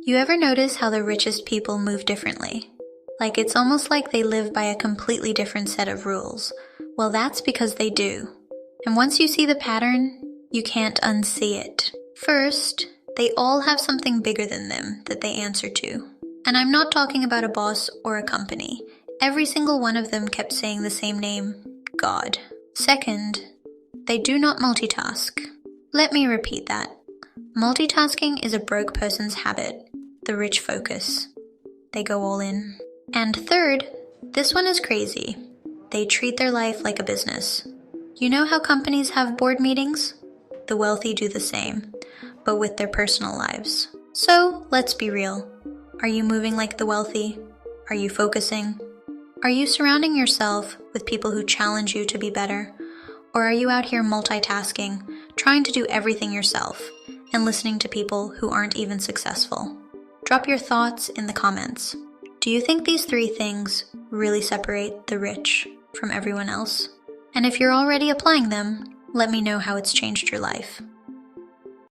You ever notice how the richest people move differently? Like it's almost like they live by a completely different set of rules. Well, that's because they do. And once you see the pattern, you can't unsee it. First, they all have something bigger than them that they answer to. And I'm not talking about a boss or a company. Every single one of them kept saying the same name, God. Second, they do not multitask. Let me repeat that. Multitasking is a broke person's habit. The rich focus. They go all in. And third, this one is crazy. They treat their life like a business. You know how companies have board meetings? The wealthy do the same, but with their personal lives. So, let's be real. Are you moving like the wealthy? Are you focusing? Are you surrounding yourself with people who challenge you to be better? Or are you out here multitasking, trying to do everything yourself, and listening to people who aren't even successful? Drop your thoughts in the comments. Do you think these 3 things really separate the rich from everyone else? And if you're already applying them, let me know how it's changed your life.